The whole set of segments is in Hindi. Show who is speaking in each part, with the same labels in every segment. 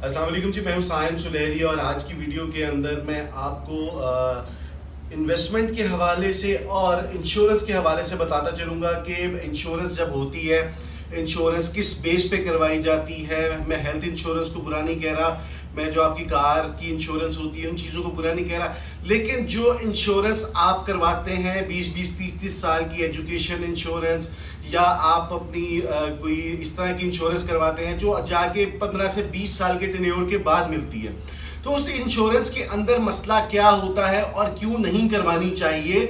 Speaker 1: अस्सलाम वालेकुम जी, मैं हूं साइम सुलेहरी और आज की वीडियो के अंदर मैं आपको इन्वेस्टमेंट के हवाले से और इंश्योरेंस के हवाले से बताता चलूँगा कि इंश्योरेंस जब होती है, इंश्योरेंस किस बेस पे करवाई जाती है। मैं हेल्थ इंश्योरेंस को बुरा नहीं कह रहा, मैं जो आपकी कार की इंश्योरेंस होती है उन चीज़ों को बुरा नहीं कह रहा, लेकिन जो इंश्योरेंस आप करवाते हैं 20-20, 30-30 साल की एजुकेशन इंश्योरेंस, या आप अपनी कोई इस तरह की इंश्योरेंस करवाते हैं जो जाके 15 से 20 साल के टेन्योर के बाद मिलती है, तो उस इंश्योरेंस के अंदर मसला क्या होता है और क्यों नहीं करवानी चाहिए।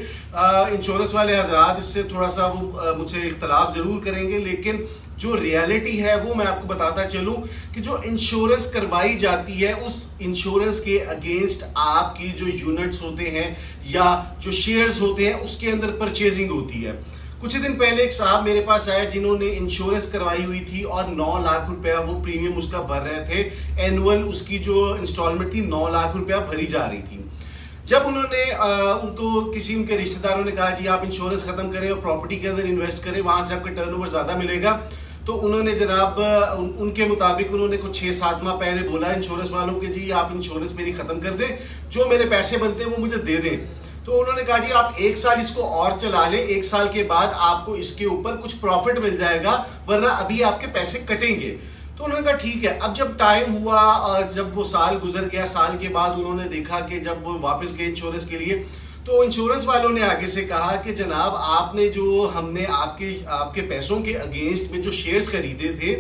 Speaker 1: इंश्योरेंस वाले हजरात इससे थोड़ा सा वो मुझसे इख्तलाफ ज़रूर करेंगे, लेकिन जो रियलिटी है वो मैं आपको बताता चलूं कि जो इंश्योरेंस करवाई जाती है उस इंश्योरेंस के अगेंस्ट आपकी जो यूनिट्स होते हैं या जो शेयर्स होते हैं उसके अंदर परचेजिंग होती है। कुछ ही दिन पहले एक साहब मेरे पास आए जिन्होंने इंश्योरेंस करवाई हुई थी और 9 लाख रुपया वो प्रीमियम उसका भर रहे थे। एनुअल उसकी जो इंस्टॉलमेंट थी 9 लाख रुपया भरी जा रही थी। जब उन्होंने उनको किसी उनके रिश्तेदारों ने कहा जी आप इंश्योरेंस खत्म करें और प्रॉपर्टी के अंदर इन्वेस्ट करें, वहां से आपका टर्नओवर ज्यादा मिलेगा, तो उन्होंने जनाब उनके मुताबिक उन्होंने कुछ 6-7 माह पहले बोला इंश्योरेंस वालों के जी आप इंश्योरेंस मेरी खत्म कर दें, जो मेरे पैसे बनते हैं वो मुझे दे दें। तो उन्होंने कहा जी आप 1 साल इसको और चला लें, 1 साल के बाद आपको इसके ऊपर कुछ प्रॉफिट मिल जाएगा, वरना अभी आपके पैसे कटेंगे। तो उन्होंने कहा ठीक है। अब जब टाइम हुआ, जब वो साल गुजर गया, साल के बाद उन्होंने देखा कि जब वो वापस गए इंश्योरेंस के लिए, तो इंश्योरेंस वालों ने आगे से कहा कि जनाब आपने जो हमने आपके पैसों के अगेंस्ट में जो शेयर्स खरीदे थे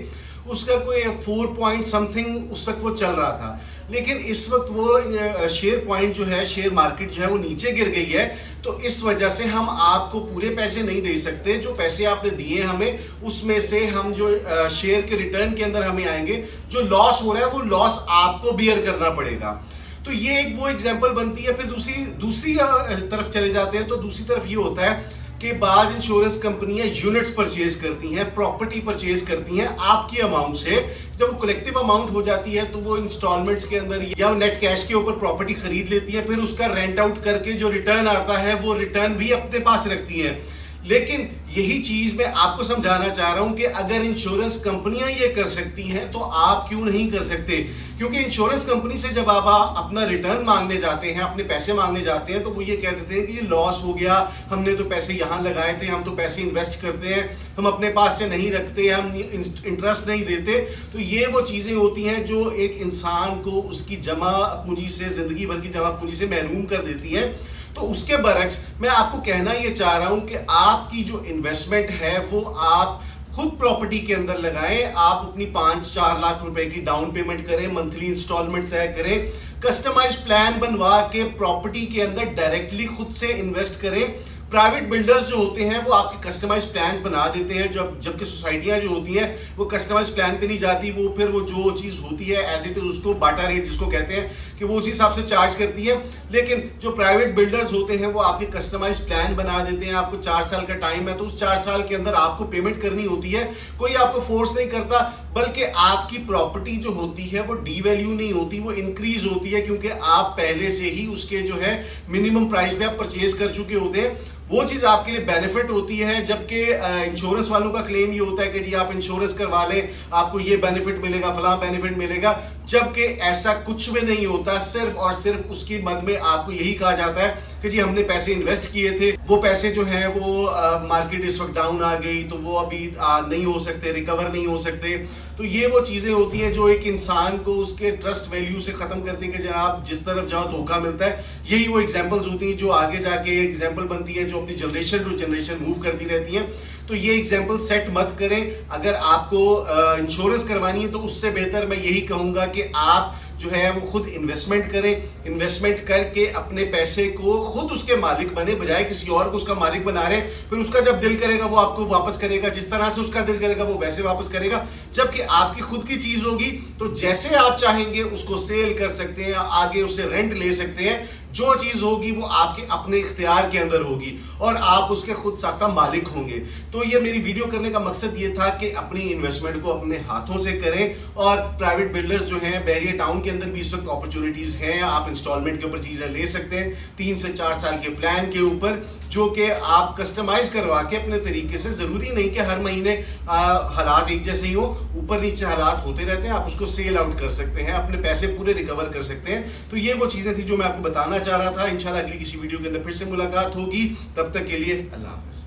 Speaker 1: उसका कोई 4 पॉइंट समथिंग उस वक्त वो चल रहा था, लेकिन इस वक्त वो शेयर पॉइंट जो है, शेयर मार्केट जो है वो नीचे गिर गई है, तो इस वजह से हम आपको पूरे पैसे नहीं दे सकते। जो पैसे आपने दिए हमें उसमें से हम जो शेयर के रिटर्न के अंदर हमें आएंगे, जो लॉस हो रहा है वो लॉस आपको बियर करना पड़ेगा। तो ये एक वो एग्जांपल बनती है। फिर दूसरी तरफ चले जाते हैं, तो दूसरी तरफ ये होता है कि बाज इंश्योरेंस कंपनियां यूनिट्स परचेज करती हैं, प्रॉपर्टी परचेज करती हैं आपकी अमाउंट से। जब वो कलेक्टिव अमाउंट हो जाती है तो वो इंस्टॉलमेंट्स के अंदर या नेट कैश के ऊपर प्रॉपर्टी खरीद लेती है, फिर उसका रेंट आउट करके जो रिटर्न आता है वो रिटर्न भी अपने पास रखती हैं। लेकिन यही चीज मैं आपको समझाना चाह रहा हूं कि अगर इंश्योरेंस कंपनियां ये कर सकती हैं तो आप क्यों नहीं कर सकते। क्योंकि इंश्योरेंस कंपनी से जब आप अपना रिटर्न मांगने जाते हैं, अपने पैसे मांगने जाते हैं, तो वो ये कह देते हैं कि ये लॉस हो गया, हमने तो पैसे यहाँ लगाए थे, हम तो पैसे इन्वेस्ट करते हैं, हम अपने पास से नहीं रखते, हम इंटरेस्ट नहीं देते। तो ये वो चीज़ें होती हैं जो एक इंसान को उसकी जमा पूंजी से, जिंदगी भर की जमा पूंजी से महरूम कर देती हैं। तो उसके बरक्स मैं आपको कहना ये चाह रहा हूं कि आपकी जो इन्वेस्टमेंट है वो आप खुद प्रॉपर्टी के अंदर लगाएं। आप अपनी 5-4 लाख रुपए की डाउन पेमेंट करें, मंथली इंस्टॉलमेंट तय करें, कस्टमाइज प्लान बनवा के प्रॉपर्टी के अंदर डायरेक्टली खुद से इन्वेस्ट करें। प्राइवेट बिल्डर्स जो होते हैं वो आपके कस्टमाइज प्लान बना देते हैं, जबकि सोसाइटियां जो होती हैं वो कस्टमाइज प्लान पे नहीं जाती, वो फिर वो जो चीज़ होती है एज इट इज उसको बाटा रेट जिसको कहते हैं कि वो उसी हिसाब से चार्ज करती है। लेकिन जो प्राइवेट बिल्डर्स होते हैं वो आपके कस्टमाइज प्लान बना देते हैं। आपको 4 साल का टाइम है, तो उस 4 साल के अंदर आपको पेमेंट करनी होती है, कोई आपको फोर्स नहीं करता, बल्कि आपकी प्रॉपर्टी जो होती है वो डीवैल्यू नहीं होती, वो इंक्रीज होती है, क्योंकि आप पहले से ही उसके जो है मिनिमम प्राइस पे आप परचेज कर चुके होते हैं। वो चीज आपके लिए बेनिफिट होती है। जबकि इंश्योरेंस वालों का क्लेम ये होता है कि जी आप इंश्योरेंस करवा लें, आपको ये बेनिफिट मिलेगा, फलां बेनिफिट मिलेगा, जबकि ऐसा कुछ भी नहीं होता। सिर्फ और सिर्फ उसकी मद में आपको यही कहा जाता है कि जी हमने पैसे इन्वेस्ट किए थे, वो पैसे जो है वो मार्केट इस वक्त डाउन आ गई तो वो अभी नहीं हो सकते, रिकवर नहीं हो सकते। तो ये वो चीजें होती हैं जो एक इंसान को उसके ट्रस्ट वैल्यू से खत्म करती है कि जनाब जिस तरफ जाओ धोखा मिलता है। यही वो एग्जांपल्स होती हैं जो आगे जाके एग्जांपल बनती है, जो अपनी जनरेशन टू जनरेशन मूव करती रहती हैं। तो ये एग्जांपल सेट मत करें। अगर आपको इंश्योरेंस करवानी है तो उससे बेहतर मैं यही कहूंगा कि आप जो है वो खुद इन्वेस्टमेंट करें, इन्वेस्टमेंट करके अपने पैसे को खुद उसके मालिक बने, बजाय किसी और को उसका मालिक बना रहे। फिर उसका जब दिल करेगा वो आपको वापस करेगा, जिस तरह से उसका दिल करेगा वो वैसे वापस करेगा। जबकि आपकी खुद की चीज होगी तो जैसे आप चाहेंगे उसको सेल कर सकते हैं, आगे उससे रेंट ले सकते हैं, जो चीज होगी वो आपके अपने इख्तियार के अंदर होगी और आप उसके खुद साख्ता मालिक होंगे। तो ये मेरी वीडियो करने का मकसद ये था कि अपनी इन्वेस्टमेंट को अपने हाथों से करें। और प्राइवेट बिल्डर्स जो हैं बहरिया टाउन के अंदर भी इस वक्त अपॉर्चुनिटीज हैं, आप इंस्टॉलमेंट के ऊपर चीजें ले सकते हैं 3 से 4 साल के प्लान के ऊपर, जो कि आप कस्टमाइज करवा के अपने तरीके से, जरूरी नहीं कि हर महीने हालात एक जैसे ही हो, ऊपर नीचे हालात होते रहते हैं, आप उसको सेल आउट कर सकते हैं, अपने पैसे पूरे रिकवर कर सकते हैं। तो ये वो चीजें थी जो मैं आपको बताना चाह रहा था। इंशाल्लाह अगली किसी वीडियो के अंदर फिर से मुलाकात होगी, तब तक के लिए अल्लाह हाफिज।